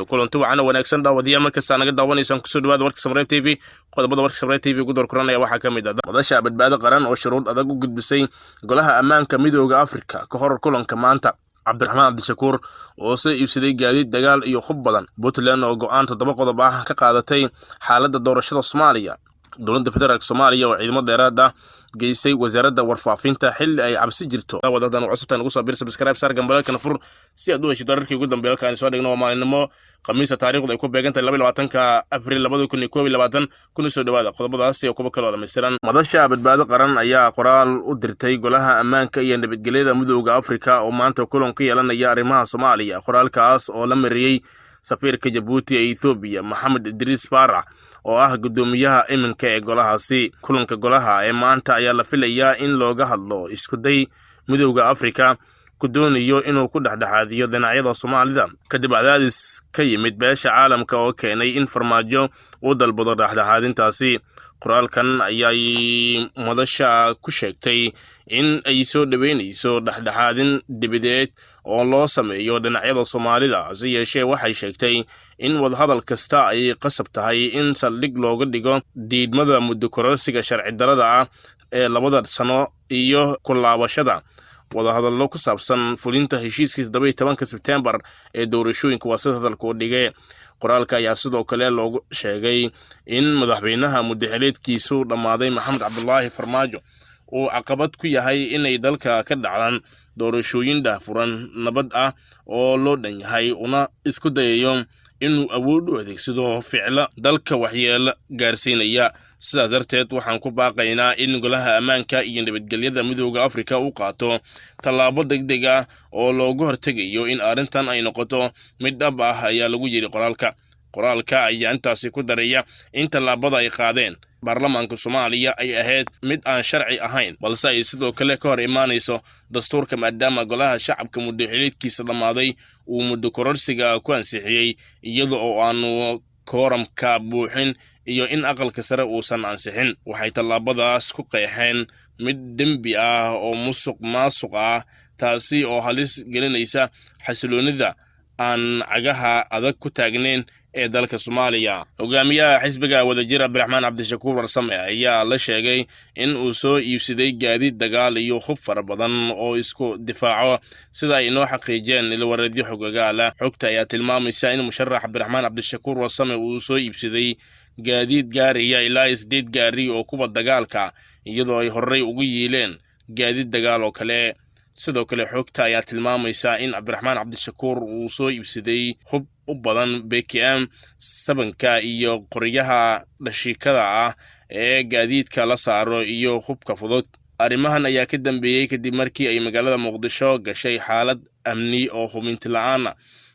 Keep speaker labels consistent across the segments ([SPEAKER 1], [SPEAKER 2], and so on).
[SPEAKER 1] kulanti wacan wanaagsan daawadiyaal markasta naga daawanaysan ku soo dhawaada warka Sameer TV qodobada warka Sameer TV ugu door kulanaya waxa kamid ah madasha badbaado qaran oo shuruud adag u gudbisay golaha ammaanka midowga Afrika ka hor kulanka maanta Cabdiraxmaan Cabdishakuur oo soo iibsaday gaadiid dagaal iyo hub badan Puntland oo go'aan 7 qodob ah ka qaadatay xaaladda doorashada Soomaaliya dowladda federaalka Soomaaliya oo ciidamo dheeraad ah geysay wasaaradda warfaafinta xilli ay cabsi jirto wadadan cusubtan ugu soo bir subscribe sar gambalka fur si aad u hesho dararkii ugu dambeeyay halkaan soo dhigno maalinimo khamiisa taariikhdu ay ku beegantahay 22 Abriil 2022 kuna soo dhawaada qodobadaas iyo kuwa kale oo dhameystiran madasha badbaado qaran ayaa qoraal u dirtay golaha ammaanka iyo nabadgelyada midowga Afrika oo maanta kulan ku yeelanaya arrimaha Soomaaliya qoraalkaas oo la mariyay safiirka Djibouti ee Ethiopia Mohamed Idris Farah oo ah gudoomiyaha iminka ee golahaasi kulanka golaha ee maanta ayaa la filayaa in looga hadlo isku day midowga Afrika ku doonayo inuu ku dhaxdhaxaadiyo dhinacyada Soomaalida kadib cadaadis ka yimid beesha caalamka oo keenay in farmaajo uu dalbado dhaxdhaxaadintaasi qoraalkan ayaa madasha ku sheegtay in ay soo dhaweynayso dhaxdhaxaadin dibadeed oo loo sameeyo dhinacyada Soomaalida si yeeshee waxay sheegtay in wadahadal kasta ay qasab tahay in saldhig looga dhigo diidmada muddo kororsiga sharci darrada ah ee 2 sano iyo ku laabashada wadahadallo ku saabsan fulinta heshiiskii 17 Sebtembar ee doorashooyinka wasaaradda hadalka u dhigay qoraalka ayaa sidoo kale loogu sheegay in madaxweynaha muddaxileedkiisu dhamaaday Maxamed Cabdullaahi Farmaajo uu caqabad ku yahay inay dalka ka dhacaan doorashooyin daahfuran nabad ah oo loo dhan yahay una isku dayayo inuu awood u adeegsado ficilo dalka waxyeello gaarsiinaya sidaa darteed waxaan ku baaqaynaa in golaha ammaanka iyo nabadgelyada midowga Afrika uu qaato tallaabo degdeg ah oo looga hortagayo in arrintan ay noqoto mid dhab ah ayaa lagu yiri qoraalka ayaa intaasi ku daraya in tallaabada ay qaadeen baarlamaanka Soomaaliya ay ahayd mid aan sharci ahayn balse ay sidoo kale ka hor imaanayso dastuurka maadaama golaha shacabka muddaxileedkiisa dhamaaday uu muddo kororsiga ku ansixiyay iyadoo oo aanu kooramka buuxin iyo in aqalka sare uusan ansixin waxay tallaabadaas ku qeexeen mid dembi ah oo musuq ah taasi oo halis gelinaysa xasiloonida aan cagaha adag ku taagnayn ee dalka Soomaaliya hogaamiyaha xisbiga wadajir Cabdiraxmaan Cabdishakuur warsame ayaa la sheegay in uu soo iibsaday gaadiid dagaal iyo hub fara badan oo isku difaaco sida ay noo xaqiijeen ilwareedyo xogagaala xogta ayaa tilmaamaysa in musharax Cabdiraxmaan Cabdishakuur warsame uu soo iibsaday gaadiid gaariya ilaa 8 gaari oo kuwa dagaalka iyadoo ay horey ugu yeeleen gaadiid dagaal oo kale sidoo kale xogta ayaa tilmaamaysa in Cabdiraxmaan Cabdishakuur uu soo iibsaday hub u badan BKM 7ka iyo qoryaha dhashikada ah ee gaadiidka la saaro iyo hubka fudud arrimahan ayaa ka dambeeyay kadib markii ay magaalada Muqdisho gashay xaalad amni oo hubinti la'aan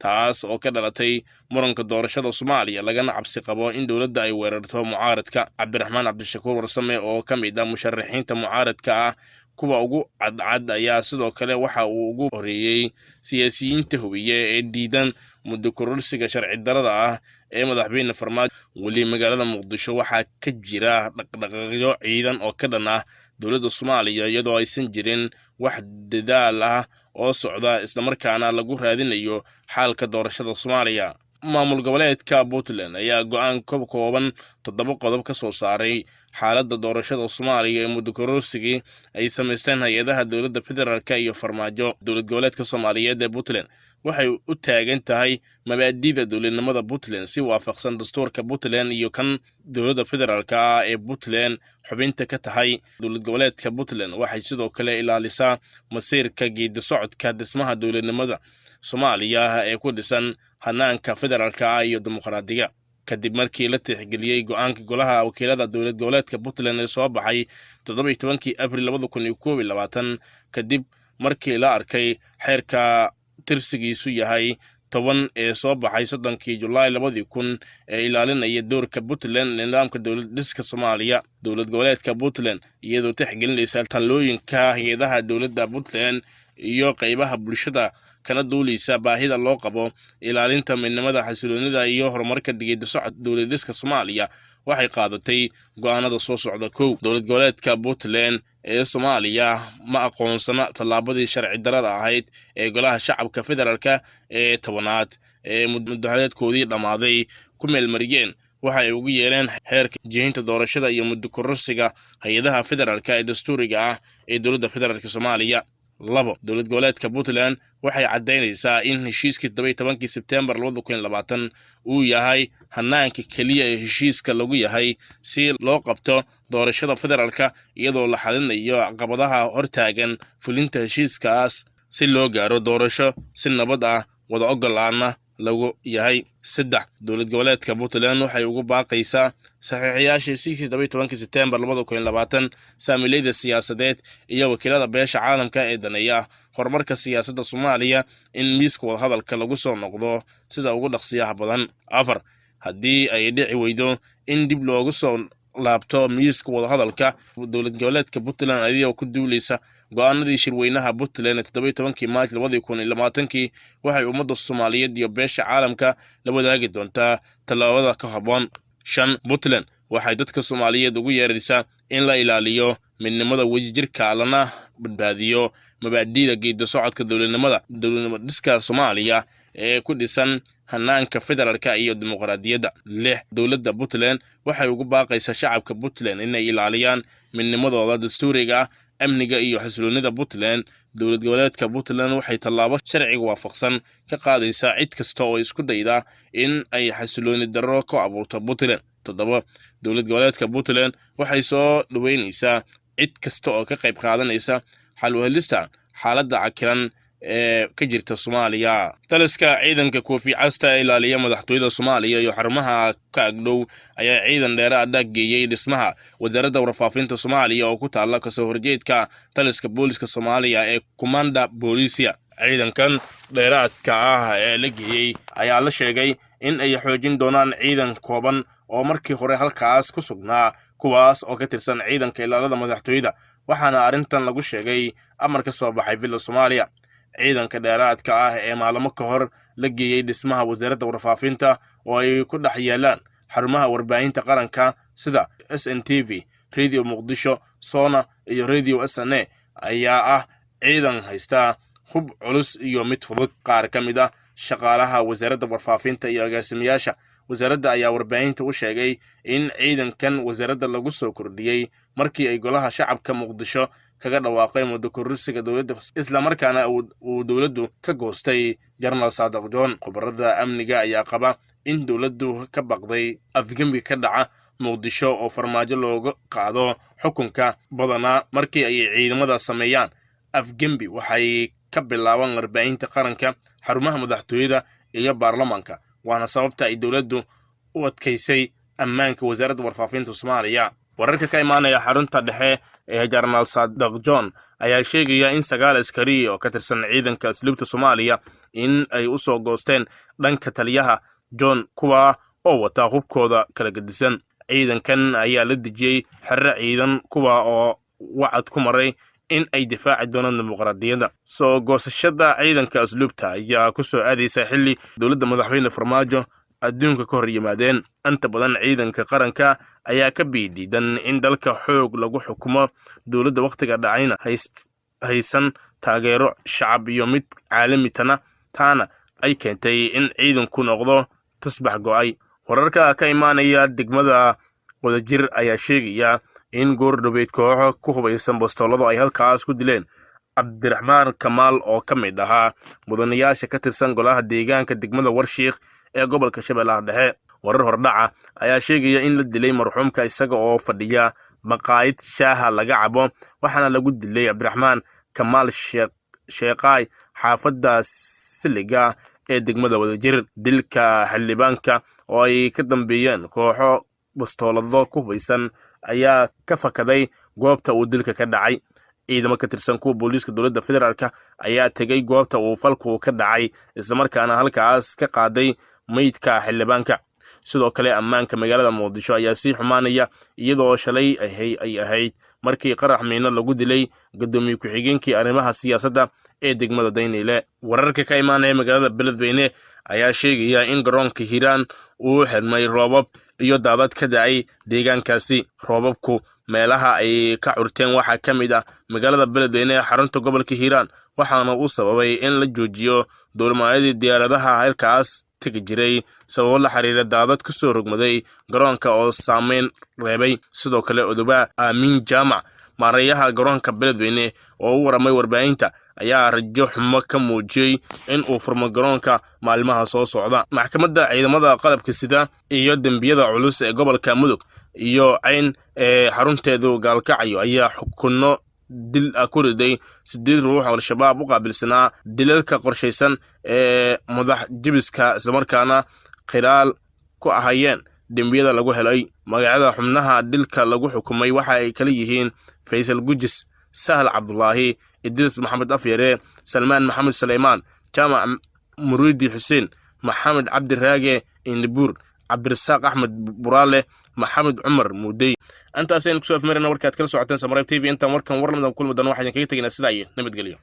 [SPEAKER 1] taas oo ka dhalatay muranka doorashada Soomaaliya lagana cabsi qabo in dawladda ay weerarto mucaaradka Cabdiraxmaan Cabdishakuur warsame oo kamid ah musharaxiinta mucaaradka ah kuwa ugu cadcad ayaa sidoo kale waxa uu ugu horeeyay siyaasiyiinta hubiye ee diidan muddo kororsiga sharci darrada ah ee madaxweyne Farmaajo wali magaalada Muqdisho waxa ka jira dhaqdhaqaaqyo ciidan oo ka dhan ah dawladda Soomaaliya iyadoo aysan jirin wax dadaal ah oo socda isla markaana lagu raadinayo xaalka doorashada Soomaaliya maamul goboleedka Puntland ayaa go'aan kooban 7 qodob ka soo saaray xaaladda doorashada Soomaaliya ee muddo kororsiga ay sameysteen hay'adaha dawladda federaalka iyo Farmaajo dawlad goboleedka Soomaaliyeed ee Puntland waxay u taagan tahay mabaadi'da dawladnimada Puntland si waafaqsan dastuurka Puntland iyo kan dawladda federaalka ee Puntland xubinta ka tahay dawlad goboleedka Puntland waxay sidoo kale ilaalisaa masiirka geedi socodka dhismaha dawladnimada Soomaaliya ee ku dhisan hanaanka federaalka iyo dimuqraadiga kadib markii la tixgeliyay go'aanka golaha wakiilada dawlad goboleedka Puntland ee soo baxay 17 Abriil 2022 kadib markii la arkay xeerka tirsigiisu yahay 10 ee soo baxay 3 July 2000 ee ilaalinaya doorka Puntland nidaamka dawlad dhiska Soomaaliya dawlad goboleedka Puntland iyadoo tixgelinaysa talooyinka hay'adaha dawladda Puntland iyo qaybaha bulshada kana duuleysa baahida loo qabo ilaalinta midnimada xasiloonida iyo horumarka geedi socodka dawlad dhiska Soomaaliya waxay qaadatay go'aanada soo socda dawlad goboleedka Puntland ee Soomaaliya ma aqoonsana tallaabadii sharci darrada ahayd ee golaha shacabka federaalka ee 10aad ee muddaxaleedkoodii dhammaaday ku meelmariyeen waxa ay ugu yeereen xeerka jihinta doorashada iyo muddo kororsiga hay-adaha federaalka ee dastuuriga ah ee dowladda federaalka Soomaaliya. 2. Dowlad goboleedka Puntland waxay caddaynaysaa in heshiiskii 17 Sebtembar 2020 uu yahay hanaanka kaliya ee heshiiska lagu yahay si loo qabto doorashada federaalka iyadoo la xalinayo caqabadaha hortaagan fulinta heshiiskaas si loo gaaro doorasho si nabad ah wada ogolaana lagu yahay. 3. Dowlad goboleedka Puntland waxay ugu baaqaysaa saxiixayaasha heshiiskii 17 Sebtembar 2020 saamileyda siyaasadeed iyo wakiilada beesha caalamka ee daneeya horumarka siyaasadda Soomaaliya in miiska wadahadalka lagu soo noqdo sida ugu dhaqsiyaha badan. 4. Haddii ay dhici weydo in dib loogu soo laabto miiska wadahadalka, dowlad goboleedka Puntland ayadoo ku duuleysa go'aanadii shirweynaha Puntland ee 17 Maarch 2020 waxay ummadda Soomaaliyeed iyo beesha caalamka la wadaagi doontaa tallaabada ka habboon. 5. Puntland waxay dadka Soomaaliyeed ugu yeeraysaa in la ilaaliyo midnimada wadajirka lana badbaadiyo mabaadi'da geedi socodka dowladnimada dhiska Soomaaliya ee ku dhisan hanaanka federaalka iyo dimuqraadiyadda. 6. Dowladda Puntland waxay ugu baaqaysaa shacabka Puntland inay ilaaliyaan midnimadooda dastuuriga, amniga iyo xasiloonida Puntland. Dowlad goboleedka Puntland waxay tallaabo sharciga waafaqsan ka qaadaysaa cid kasta oo isku dayda in ay xasilooni darro ku abuurto Puntland. 7. Dowlad goboleedka Puntland waxay soo dhaweynaysaa cid kasta oo ka qayb qaadanaysa xal u helista xaaladda cakiran ee ka jirta Soomaaliya. Taliska ciidanka Koofi Casta ee ilaaliya madaxtooyada Soomaaliya iyo xarumaha ka agdhow ayaa ciidan dheeraad ah geeyay dhismaha wasaaradda warfaafinta Soomaaliya oo ku taala kasoo horjeedka taliska booliska Soomaaliya ee Kumanda Booliisia. Ciidankan dheeraadka ah ee la geeyay ayaa la sheegay in ay xoojin doonaan ciidan kooban oo markii hore halkaas ku sugnaa kuwaas oo ka tirsan ciidanka ilaalada madaxtooyada, waxaana arrintan lagu sheegay amar ka soo baxay Villa Soomaaliya. ciidanka dheeraadka ah ee maalmo ka hor la geeyay dhismaha wasaaradda warfaafinta oo ay ku dhex yeelaan xarumaha warbaahinta qaranka sida SNTV, Radio Muqdisho, Sona iyo Radio SNA ayaa ah ciidan haysta hub culus iyo mid fudud. Qaar ka mid ah shaqaalaha wasaaradda warfaafinta iyo agaasimayaasha wasaaradda ayaa warbaahinta u sheegay in ciidankan wasaaradda lagu soo kordhiyay markii ay golaha shacabka Muqdisho kaga dhawaaqay muddo kororsiga dowladda isla markaana uu dowladdu ka goostay General Saadaq John. Khubarada amniga ayaa qaba in dowladdu ka baqday afgembi ka dhaca Muqdisho oo farmaajo looga qaado xukunka badanaa markii ay ciidamada sameeyaan afgembi waxay ka bilaabaan warbaahinta qaranka, xarumaha madaxtooyada iyo baarlamaanka, waana sababta ay dowladdu u adkaysay ammaanka wasaaradda warfaafinta Soomaaliya. wararka ka imaanaya xarunta dhexe ee General Saadaq John ayaa sheegaya in 9 askari oo ka tirsan ciidanka asluubta Soomaaliya in ay u soo goosteen dhanka taliyaha John kuwa oo wata hubkooda kala gedisan. ciidankan ayaa la dejiyay xirre ciidan kuwa oo wacad ku maray in ay difaaci doonaan dimuqraadiyadda. soo goosashada ciidanka asluubta ayaa ku soo aadaysa xilli dowladda madaxweyne Farmaajo adduunka ka hor yimaadeen. inta badan ciidanka qaranka ayaa ka biidiidan in dalka xoog lagu xukumo, dowladda waqtiga dhacayna haysan taageero shacab iyo mid caalami taana ay keentay in ciidanku noqdo tusbax go'ay. wararka ka imaanaya degmada Wadajir ayaa sheegaya in goordhoweed kooxo ku hubaysan bastoolado ay halkaas ku dileen Cabdiraxmaan Kamaal oo ka mid ahaa mudanayaasha ka tirsan golaha deegaanka degmada Warshiiq ee gobolka Shabeellaha Dhexe. warar hordhaca ayaa sheegaya in la dilay marxuumka isaga oo fadhiya maqaayad shaaha laga cabo, waxaana lagu dilay Cabdiraxmaan Kamaal Sheeqay xaafadda Siliga ee degmada Wadajir. dilka xildhibaanka oo ay ka dambeeyeen kooxo bastoolado ku hubaysan ayaa ka fakaday goobta uu dilka ka dhacay. ciidamo ka tirsan kuwa booliiska dowladda federaalka ayaa tegay goobta uu falku ka dhacay isla markaana halkaas ka qaaday meydka xildhibaanka. sidoo kale ammaanka magaalada Muqdisho ayaa sii xumaanaya iyadoo shalay ay ahayd markii qarax miino lagu dilay gudoomiye ku-xigeenkii arrimaha siyaasadda ee degmada Daynile. wararka ka imaanaya magaalada Beledweyne ayaa sheegaya in garoonka Hiiraan uu xirmay roobab iyo daadad ka dhacay deegaankaasi. roobabku meelaha ay ka curteen waxaa ka mid ah magaalada Beledweyne ee xarunta gobolka Hiiraan, waxaana uu sababay in la joojiyo duulimaadyadii diyaaradaha halkaas tegi jiray sababo la xiriira daadad ka soo rogmaday garoonka oo saameyn reebay. sidoo kale Odoba Aamin Jaamac maareeyaha garoonka Beledweyne oo u waramay warbaahinta ayaa rajo xumo ka muujiyay in uu furmo garoonka maalmaha soo socda. maxkamadda ciidamada qalabka sida iyo dambiyada culus ee gobolka Mudug iyo Cayn ee xarunteedu Gaalkacyo ayaa xukunno dil ku riday 8 ruux oo Al-Shabaab u qaabilsanaa dilalka qorshaysan ee madax jibiska isla markaana qiraal ku ahayeen dambiyada lagu helay. magacyada xubnaha dilka lagu xukumay waxa ay kala yihiin Faysal Gujis, Sahal Cabdullaahi, Idris Maxamed Afyare, Salmaan Maxamed Suleymaan, Jaamac Muriidi Xuseen, Maxamed Cabdi Raage Indibur, Cabdirasaaq Axmed Buraale, Maxamed Cumar Muudey. intaasaynu kusoo afmarina warkaad kala socoteen Samareeb TV. intaan warkan warnamada kulmadan waxaan kaga tegaynaa sidaa iyo nabadgelyo.